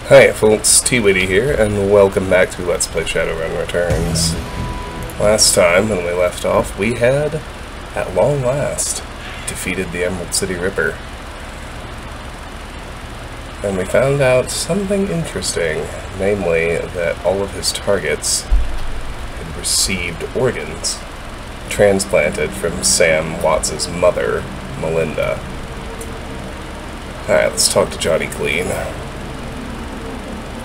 Hi folks, T-Witty here, and welcome back to Let's Play Shadowrun Returns. Last time, when we left off, we had, at long last, defeated the Emerald City Ripper. And we found out something interesting, namely that all of his targets had received organs transplanted from Sam Watts' mother, Melinda. Alright, let's talk to Johnny Clean.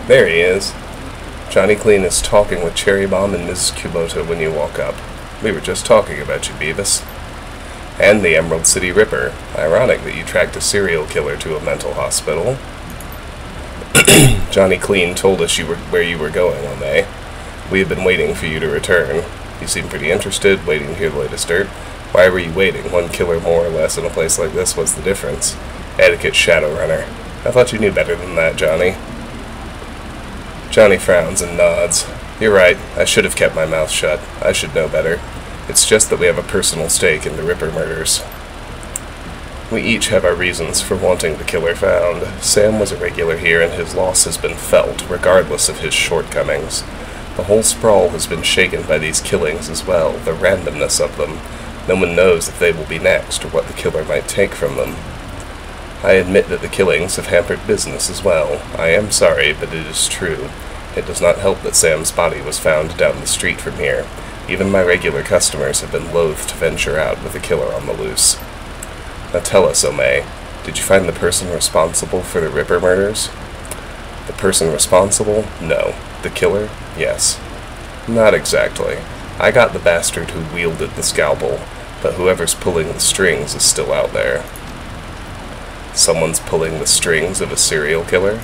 There he is. Johnny Clean is talking with Cherry Bomb and Mrs. Kubota when you walk up. We were just talking about you, Beavis. And the Emerald City Ripper. Ironic that you tracked a serial killer to a mental hospital. Johnny Clean told us where you were going on May. We have been waiting for you to return. You seem pretty interested, waiting to hear the latest dirt. Why were you waiting? One killer more or less in a place like this? What's the difference? Etiquette Shadowrunner. I thought you knew better than that, Johnny. Johnny frowns and nods. You're right, I should have kept my mouth shut. I should know better. It's just that we have a personal stake in the Ripper murders. We each have our reasons for wanting the killer found. Sam was a regular here, and his loss has been felt, regardless of his shortcomings. The whole sprawl has been shaken by these killings as well, the randomness of them. No one knows if they will be next, or what the killer might take from them. I admit that the killings have hampered business as well. I am sorry, but it is true. It does not help that Sam's body was found down the street from here. Even my regular customers have been loath to venture out with a killer on the loose. Now tell us, O'May, did you find the person responsible for the Ripper murders? The person responsible? No. The killer? Yes. Not exactly. I got the bastard who wielded the scalpel, but whoever's pulling the strings is still out there. Someone's pulling the strings of a serial killer?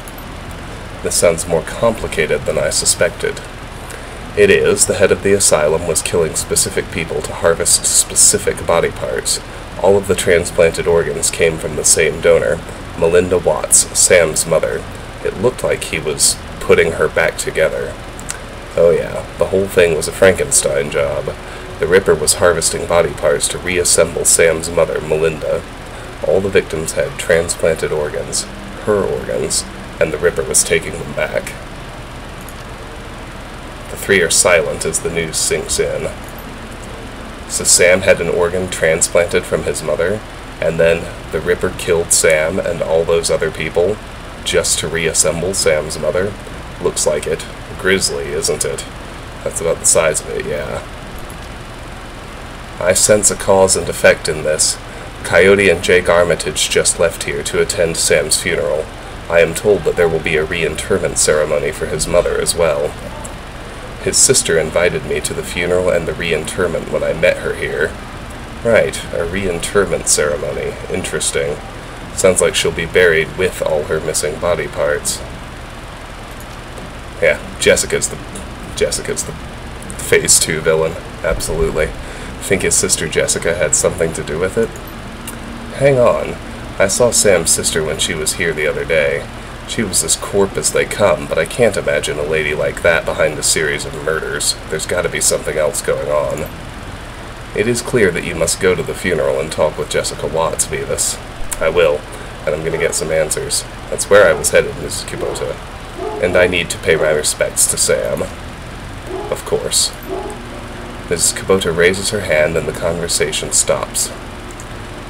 This sounds more complicated than I suspected. It is. The head of the asylum was killing specific people to harvest specific body parts. All of the transplanted organs came from the same donor, Melinda Watts, Sam's mother. It looked like he was putting her back together. Oh yeah, the whole thing was a Frankenstein job. The Ripper was harvesting body parts to reassemble Sam's mother, Melinda. All the victims had transplanted organs, her organs, and the Ripper was taking them back. The three are silent as the news sinks in. So Sam had an organ transplanted from his mother, and then the Ripper killed Sam and all those other people just to reassemble Sam's mother? Looks like it. Grisly, isn't it? That's about the size of it, yeah. I sense a cause and effect in this. Coyote and Jake Armitage just left here to attend Sam's funeral. I am told that there will be a reinterment ceremony for his mother as well. His sister invited me to the funeral and the reinterment when I met her here. Right, a reinterment ceremony. Interesting. Sounds like she'll be buried with all her missing body parts. Yeah, Jessica's the Phase 2 villain. Absolutely. Think his sister Jessica had something to do with it? Hang on. I saw Sam's sister when she was here the other day. She was as corp as they come, but I can't imagine a lady like that behind a series of murders. There's gotta be something else going on. It is clear that you must go to the funeral and talk with Jessica Watts, Beavis. I will, and I'm gonna get some answers. That's where I was headed, Mrs. Kubota. And I need to pay my respects to Sam. Of course. Mrs. Kubota raises her hand and the conversation stops.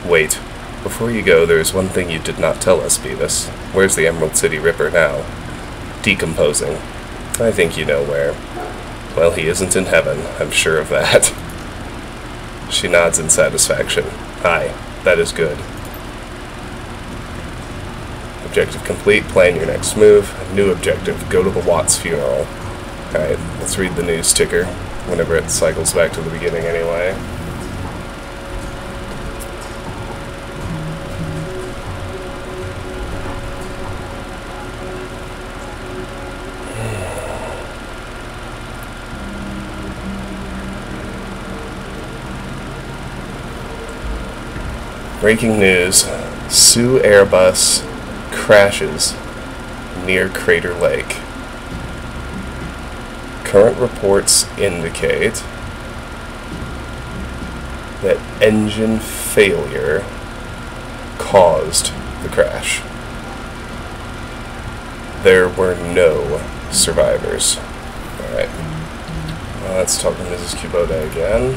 Wait. Before you go, there is one thing you did not tell us, Beavis. Where's the Emerald City Ripper now? Decomposing. I think you know where. Well, he isn't in heaven, I'm sure of that. She nods in satisfaction. Aye, that is good. Objective complete, plan your next move. New objective, go to the Watts funeral. Alright, let's read the news ticker, whenever it cycles back to the beginning anyway. Breaking news. Sioux Airbus crashes near Crater Lake. Current reports indicate that engine failure caused the crash. There were no survivors. Alright. Let's talk to Mrs. Kubota again.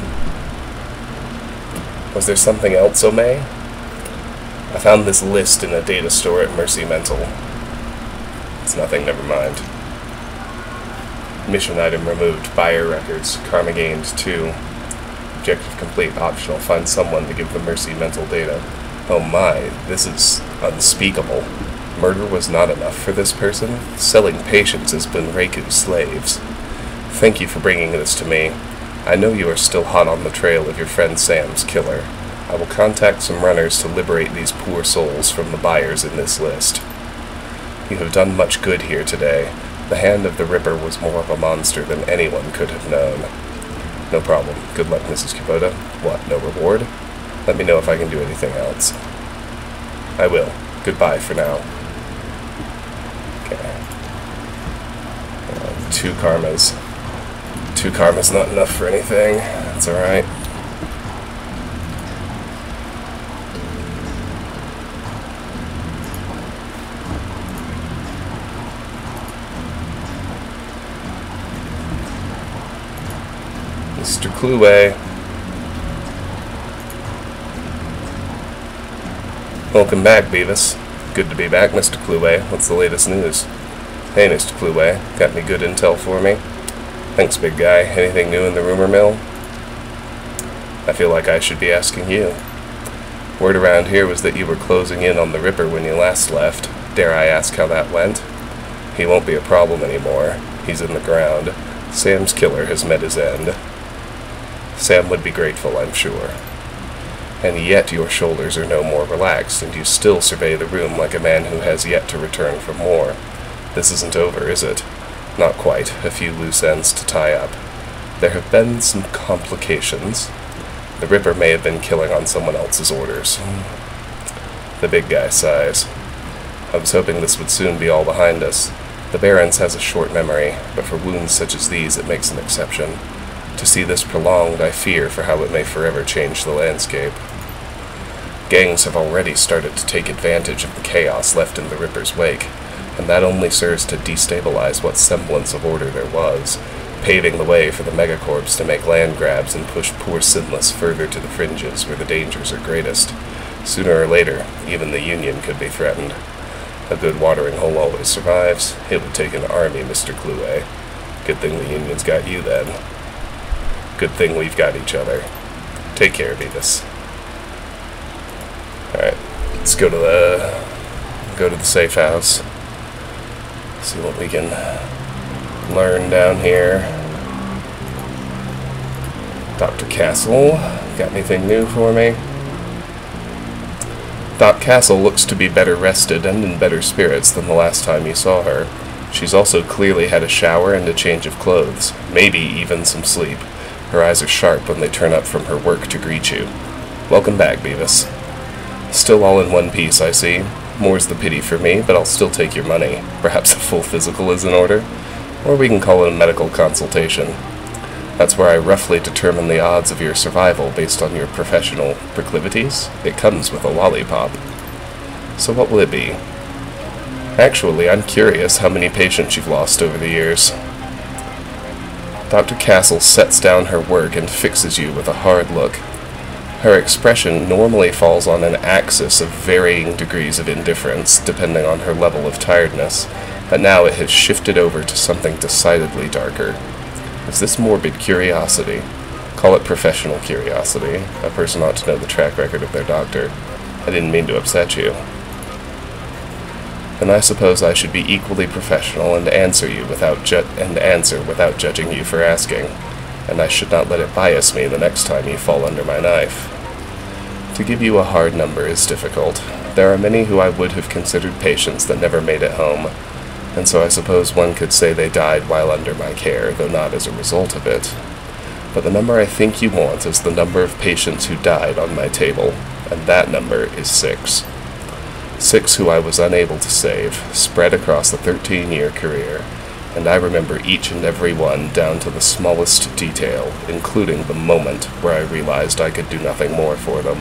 Was there something else, Omei? I found this list in a data store at Mercy Mental. It's nothing, never mind. Mission item removed. Buyer records. Karma gained 2. Objective complete. Optional. Find someone to give the Mercy Mental data. Oh my, this is unspeakable. Murder was not enough for this person. Selling patients has been Reiku's slaves. Thank you for bringing this to me. I know you are still hot on the trail of your friend Sam's killer. I will contact some runners to liberate these poor souls from the buyers in this list. You have done much good here today. The hand of the Ripper was more of a monster than anyone could have known. No problem. Good luck, Mrs. Kubota. What, no reward? Let me know if I can do anything else. I will. Goodbye for now. Okay. 2 karmas. 2 karmas not enough for anything. That's alright. Mr. Kluwe. Welcome back, Beavis. Good to be back, Mr. Kluwe. What's the latest news? Hey, Mr. Kluwe. Got any good intel for me? Thanks, big guy. Anything new in the rumor mill? I feel like I should be asking you. Word around here was that you were closing in on the Ripper when you last left. Dare I ask how that went? He won't be a problem anymore. He's in the ground. Sam's killer has met his end. Sam would be grateful, I'm sure. And yet your shoulders are no more relaxed, and you still survey the room like a man who has yet to return from war. This isn't over, is it? Not quite. A few loose ends to tie up. There have been some complications. The Ripper may have been killing on someone else's orders. The big guy sighs. I was hoping this would soon be all behind us. The Barons has a short memory, but for wounds such as these it makes an exception. To see this prolonged, I fear for how it may forever change the landscape. Gangs have already started to take advantage of the chaos left in the Ripper's wake, and that only serves to destabilize what semblance of order there was, paving the way for the megacorps to make land grabs and push poor Sinless further to the fringes where the dangers are greatest. Sooner or later, even the Union could be threatened. A good watering hole always survives. It would take an army, Mr. Kluwe. Good thing the Union's got you then. Good thing we've got each other. Take care, Beavis. Alright, let's go to the safe house. See what we can learn down here. Dr. Castle, got anything new for me? Doc Castle looks to be better rested and in better spirits than the last time you saw her. She's also clearly had a shower and a change of clothes, maybe even some sleep. Her eyes are sharp when they turn up from her work to greet you. Welcome back, Beavis. Still all in one piece, I see. More's the pity for me, but I'll still take your money. Perhaps a full physical is in order? Or we can call it a medical consultation. That's where I roughly determine the odds of your survival based on your professional proclivities. It comes with a lollipop. So what will it be? Actually, I'm curious how many patients you've lost over the years. Dr. Castle sets down her work and fixes you with a hard look. Her expression normally falls on an axis of varying degrees of indifference, depending on her level of tiredness, but now it has shifted over to something decidedly darker. Is this morbid curiosity? Call it professional curiosity. A person ought to know the track record of their doctor. I didn't mean to upset you. Then I suppose I should be equally professional and answer without judging you for asking, and I should not let it bias me the next time you fall under my knife. To give you a hard number is difficult. There are many who I would have considered patients that never made it home, and so I suppose one could say they died while under my care, though not as a result of it. But the number I think you want is the number of patients who died on my table, and that number is 6. 6 who I was unable to save, spread across a 13-year career, and I remember each and every one down to the smallest detail, including the moment where I realized I could do nothing more for them.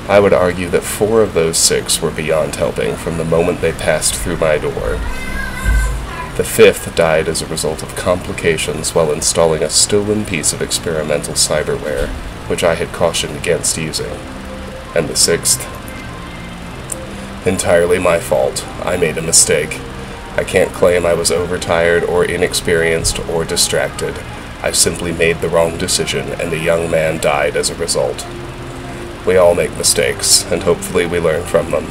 I would argue that 4 of those 6 were beyond helping from the moment they passed through my door, The fifth died as a result of complications while installing a stolen piece of experimental cyberware, which I had cautioned against using. And the sixth? Entirely my fault. I made a mistake. I can't claim I was overtired or inexperienced or distracted. I simply made the wrong decision, and a young man died as a result. We all make mistakes, and hopefully we learn from them.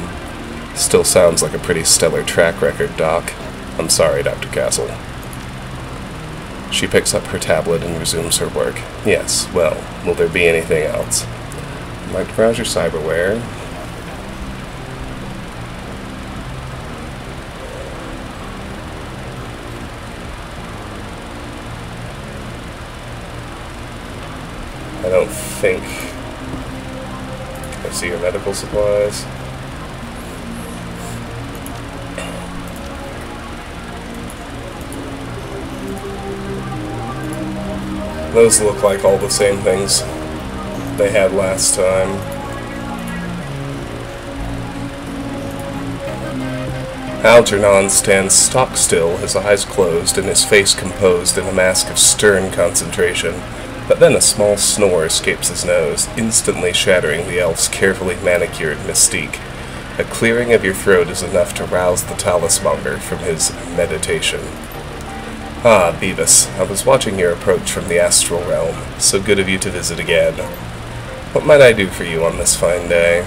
Still sounds like a pretty stellar track record, Doc. I'm sorry, Dr. Castle. She picks up her tablet and resumes her work. Yes, well, will there be anything else? I'd like to browse your cyberware. I don't think I see your medical supplies. Those look like all the same things they had last time. Algernon stands stock still, his eyes closed and his face composed in a mask of stern concentration. But then a small snore escapes his nose, instantly shattering the elf's carefully manicured mystique. A clearing of your throat is enough to rouse the talismonger from his meditation. Ah, Beavis, I was watching your approach from the astral realm. So good of you to visit again. What might I do for you on this fine day?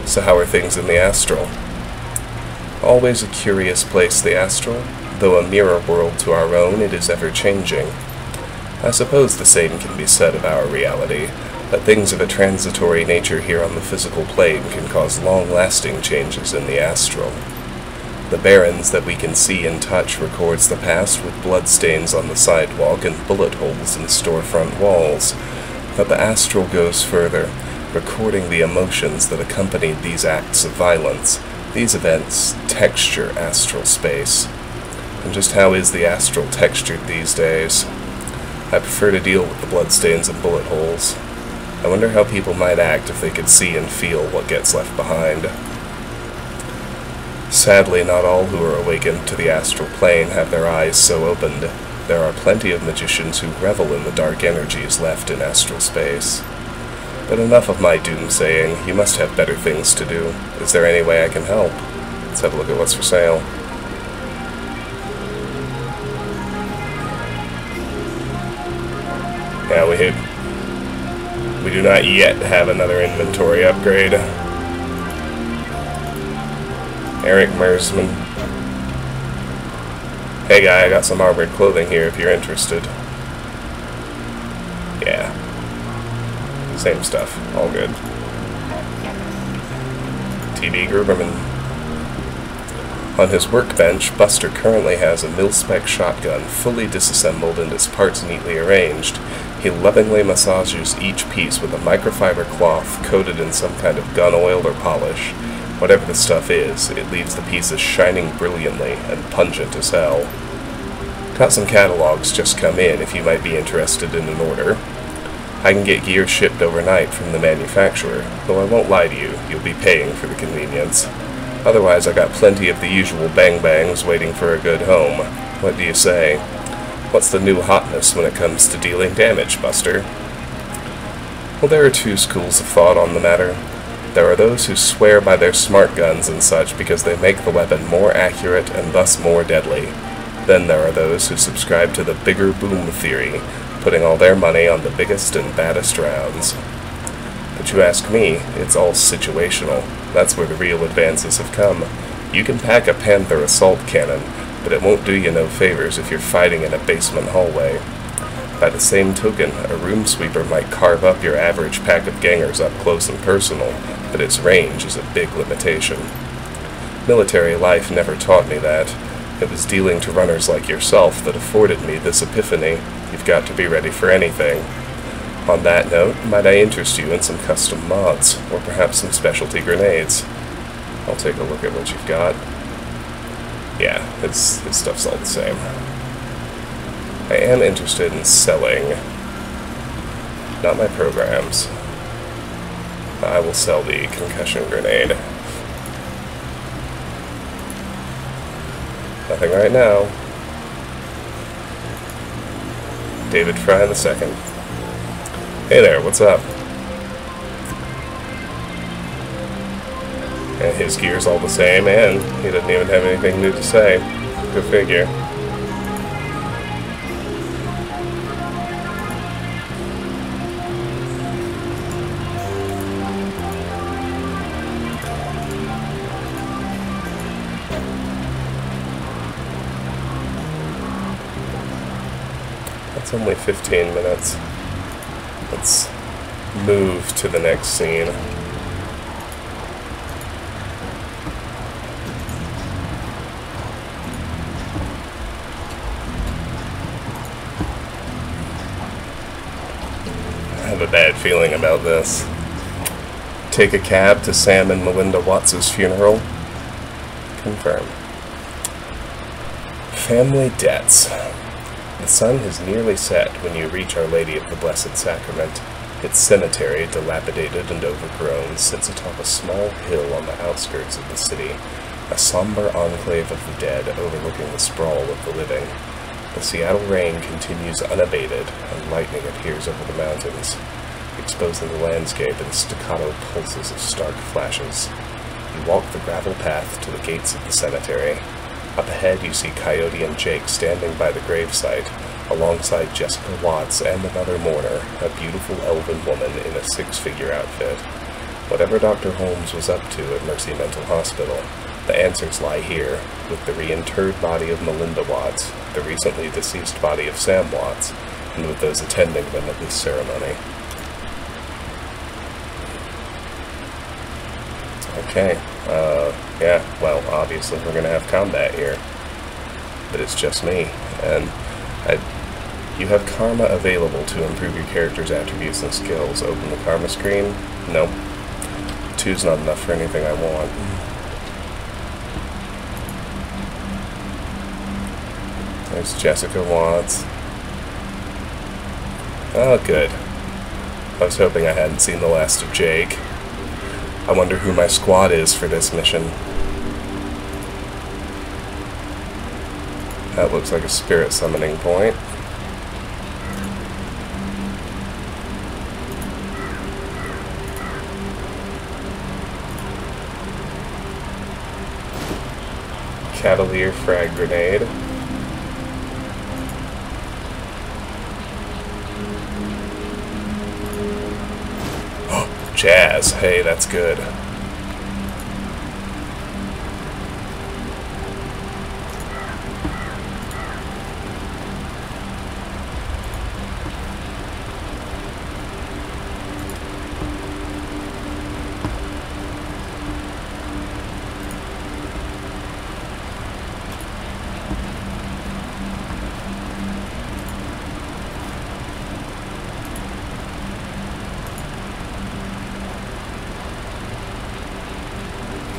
So how are things in the astral? Always a curious place, the astral. Though a mirror world to our own, it is ever-changing. I suppose the same can be said of our reality, that things of a transitory nature here on the physical plane can cause long-lasting changes in the astral. The barrens that we can see and touch records the past with bloodstains on the sidewalk and bullet holes in storefront walls, but the astral goes further, recording the emotions that accompanied these acts of violence. These events texture astral space. And just how is the astral textured these days? I prefer to deal with the bloodstains and bullet holes. I wonder how people might act if they could see and feel what gets left behind. Sadly, not all who are awakened to the astral plane have their eyes so opened. There are plenty of magicians who revel in the dark energies left in astral space. But enough of my doomsaying. You must have better things to do. Is there any way I can help? Let's have a look at what's for sale. Yeah, we do not yet have another inventory upgrade. Eric Mersman. Hey guy, I got some armored clothing here if you're interested. Yeah. Same stuff. All good. T.B. Gruberman. On his workbench, Buster currently has a mil-spec shotgun, fully disassembled and its parts neatly arranged. He lovingly massages each piece with a microfiber cloth coated in some kind of gun oil or polish. Whatever the stuff is, it leaves the pieces shining brilliantly and pungent as hell. Got some catalogs just come in if you might be interested in an order. I can get gear shipped overnight from the manufacturer, though I won't lie to you, you'll be paying for the convenience. Otherwise, I got plenty of the usual bang-bangs waiting for a good home. What do you say? What's the new hotness when it comes to dealing damage, Buster? Well, there are two schools of thought on the matter. There are those who swear by their smart guns and such because they make the weapon more accurate and thus more deadly. Then there are those who subscribe to the bigger boom theory, putting all their money on the biggest and baddest rounds. But you ask me, it's all situational. That's where the real advances have come. You can pack a Panther assault cannon, but it won't do you no favors if you're fighting in a basement hallway. By the same token, a room sweeper might carve up your average pack of gangers up close and personal, but its range is a big limitation. Military life never taught me that. It was dealing to runners like yourself that afforded me this epiphany. You've got to be ready for anything. On that note, might I interest you in some custom mods, or perhaps some specialty grenades? I'll take a look at what you've got. Yeah, his stuff's all the same. I am interested in selling, not my programs. I will sell the concussion grenade. Nothing right now. David Fry II. Hey there, what's up? And his gear's all the same, and he doesn't even have anything new to say. Go figure. It's only 15 minutes. Let's move to the next scene. I have a bad feeling about this. Take a cab to Sam and Melinda Watts' funeral. Confirm. Family debts. The sun has nearly set when you reach Our Lady of the Blessed Sacrament. Its cemetery, dilapidated and overgrown, sits atop a small hill on the outskirts of the city, a somber enclave of the dead overlooking the sprawl of the living. The Seattle rain continues unabated, and lightning appears over the mountains, exposing the landscape in staccato pulses of stark flashes. You walk the gravel path to the gates of the cemetery. Up ahead you see Coyote and Jake standing by the gravesite, alongside Jessica Watts and another mourner, a beautiful elven woman in a six-figure outfit. Whatever Dr. Holmes was up to at Mercy Mental Hospital, the answers lie here, with the reinterred body of Melinda Watts, the recently deceased body of Sam Watts, and with those attending them at this ceremony. Okay, yeah, well, obviously we're gonna have combat here. But it's just me, and you have karma available to improve your character's attributes and skills. Open the karma screen. Nope. 2's not enough for anything I want. There's Jessica Watts. Oh, good. I was hoping I hadn't seen the last of Jake. I wonder who my squad is for this mission. That looks like a spirit summoning point. Cavalier frag grenade. Jazz. Hey, that's good.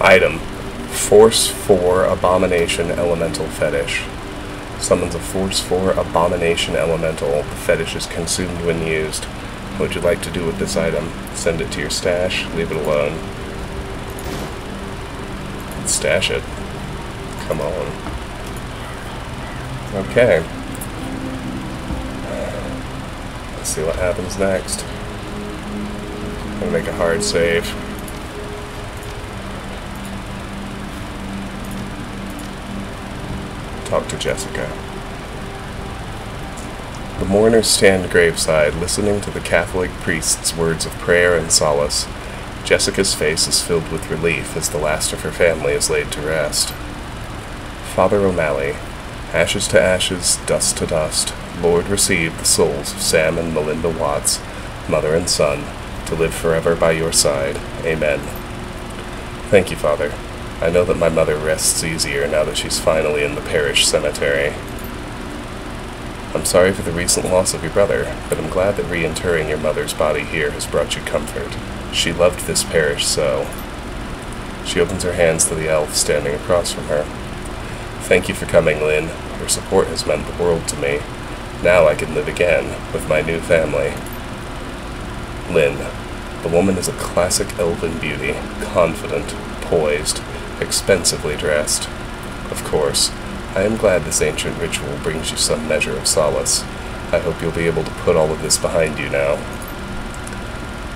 Item. Force 4 Abomination Elemental Fetish. Summons a Force 4 Abomination Elemental. The fetish is consumed when used. What would you like to do with this item? Send it to your stash, leave it alone. Stash it. Come on. Okay. Let's see what happens next. I'm gonna make a hard save. Talk to Jessica. The mourners stand graveside, listening to the Catholic priest's words of prayer and solace. Jessica's face is filled with relief as the last of her family is laid to rest. Father O'Malley, ashes to ashes, dust to dust, Lord, receive the souls of Sam and Melinda Watts, mother and son, to live forever by your side. Amen. Thank you, Father. I know that my mother rests easier now that she's finally in the parish cemetery. I'm sorry for the recent loss of your brother, but I'm glad that reinterring your mother's body here has brought you comfort. She loved this parish so. She opens her hands to the elf standing across from her. Thank you for coming, Lynne. Your support has meant the world to me. Now I can live again with my new family. Lynne. The woman is a classic elven beauty, confident, poised, expensively dressed. Of course, I am glad this ancient ritual brings you some measure of solace. I hope you'll be able to put all of this behind you now.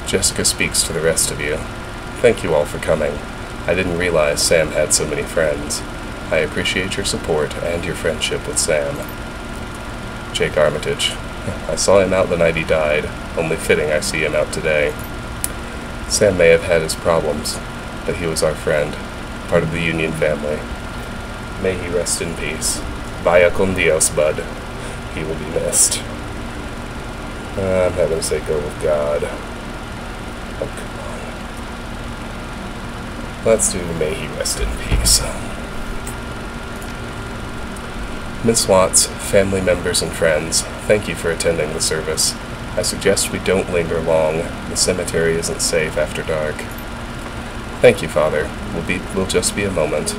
Jessica speaks to the rest of you. Thank you all for coming. I didn't realize Sam had so many friends. I appreciate your support and your friendship with Sam. Jake Armitage. I saw him out the night he died. Only fitting I see him out today. Sam may have had his problems, but he was our friend, part of the Union family. May he rest in peace. Vaya con Dios, bud. He will be missed. I'm having to say go with God. Oh, come on. Let's do may he rest in peace. Miss Watts, family members and friends, thank you for attending the service. I suggest we don't linger long. The cemetery isn't safe after dark. Thank you, Father. We'll just be a moment.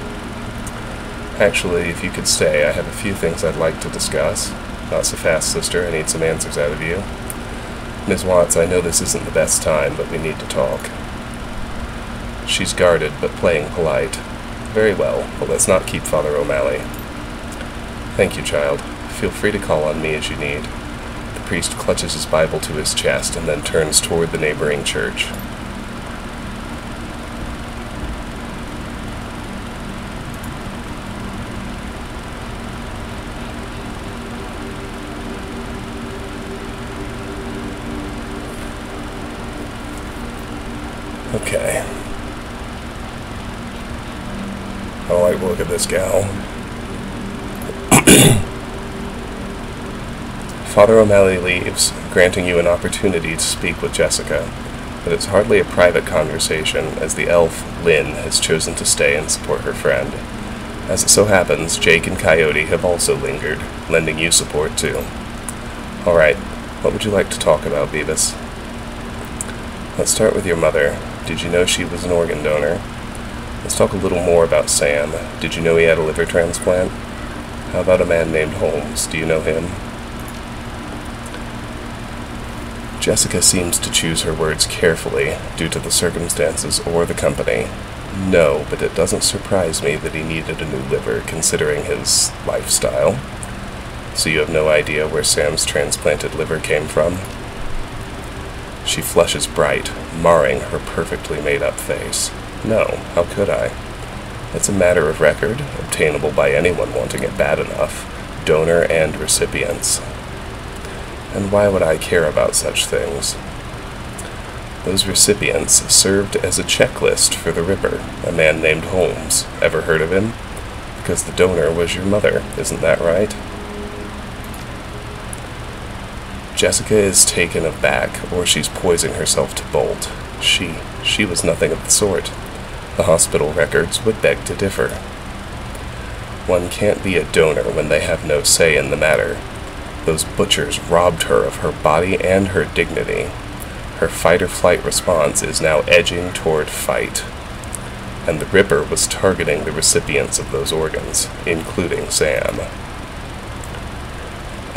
Actually, if you could stay, I have a few things I'd like to discuss. Not so fast, sister. I need some answers out of you. Ms. Watts, I know this isn't the best time, but we need to talk. She's guarded, but playing polite. Very well, but let's not keep Father O'Malley. Thank you, child. Feel free to call on me as you need. The priest clutches his Bible to his chest and then turns toward the neighboring church. Okay. I don't like the look of this gal. Father O'Malley leaves, granting you an opportunity to speak with Jessica, but it's hardly a private conversation, as the elf, Lynne, has chosen to stay and support her friend. As it so happens, Jake and Coyote have also lingered, lending you support too. Alright, what would you like to talk about, Beavis? Let's start with your mother. Did you know she was an organ donor? Let's talk a little more about Sam. Did you know he had a liver transplant? How about a man named Holmes? Do you know him? Jessica seems to choose her words carefully, due to the circumstances or the company. No, but it doesn't surprise me that he needed a new liver, considering his lifestyle. So you have no idea where Sam's transplanted liver came from? She flushes bright, marring her perfectly made-up face. No, how could I? It's a matter of record, obtainable by anyone wanting it bad enough, donor and recipients. And why would I care about such things? Those recipients served as a checklist for the Ripper, a man named Holmes. Ever heard of him? Because the donor was your mother, isn't that right? Jessica is taken aback, or she's poising herself to bolt. She was nothing of the sort. The hospital records would beg to differ. One can't be a donor when they have no say in the matter. Those butchers robbed her of her body and her dignity. Her fight-or-flight response is now edging toward fight. And the Ripper was targeting the recipients of those organs, including Sam.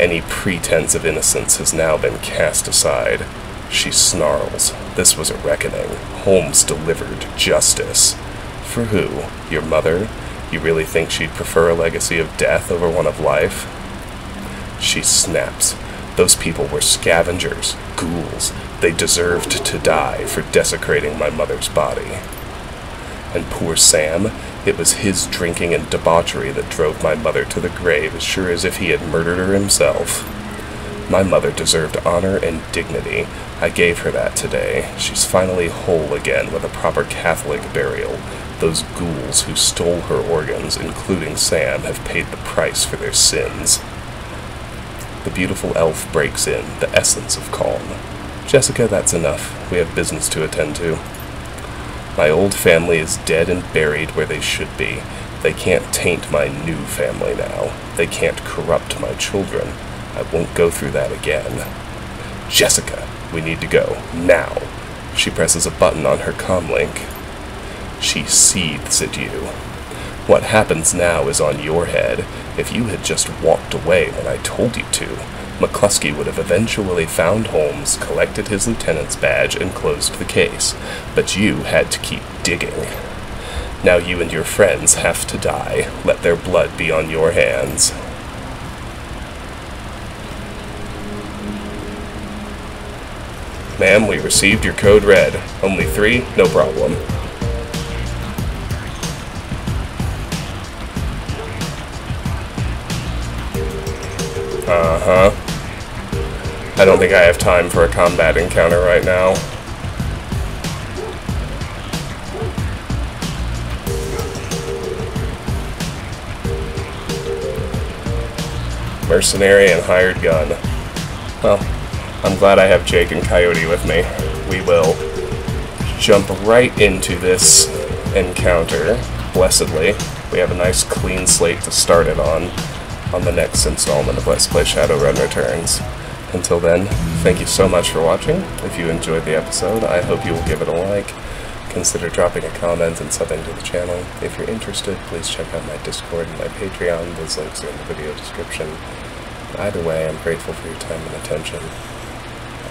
Any pretense of innocence has now been cast aside. She snarls. This was a reckoning. Holmes delivered justice. For who? Your mother? You really think she'd prefer a legacy of death over one of life? She snaps. Those people were scavengers, ghouls. They deserved to die for desecrating my mother's body. And poor Sam, it was his drinking and debauchery that drove my mother to the grave as sure as if he had murdered her himself. My mother deserved honor and dignity. I gave her that today. She's finally whole again with a proper Catholic burial. Those ghouls who stole her organs, including Sam, have paid the price for their sins. The beautiful elf breaks in, the essence of calm. Jessica, that's enough. We have business to attend to. My old family is dead and buried where they should be. They can't taint my new family now. They can't corrupt my children. I won't go through that again. Jessica, we need to go. Now. She presses a button on her comlink. She seethes at you. What happens now is on your head. If you had just walked away when I told you to, McCluskey would have eventually found Holmes, collected his lieutenant's badge, and closed the case. But you had to keep digging. Now you and your friends have to die. Let their blood be on your hands. Ma'am, we received your code red. Only 3? No problem. Uh-huh. I don't think I have time for a combat encounter right now. Mercenary and hired gun. Well, I'm glad I have Jake and Coyote with me. We will jump right into this encounter, blessedly. We have a nice clean slate to start it on the next installment of Let's Play Shadowrun Returns. Until then, thank you so much for watching. If you enjoyed the episode, I hope you will give it a like. Consider dropping a comment and subbing to the channel. If you're interested, please check out my Discord and my Patreon. Those links are in the video description. Either way, I'm grateful for your time and attention.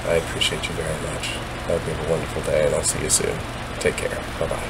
I appreciate you very much. I hope you have a wonderful day, and I'll see you soon. Take care. Bye-bye.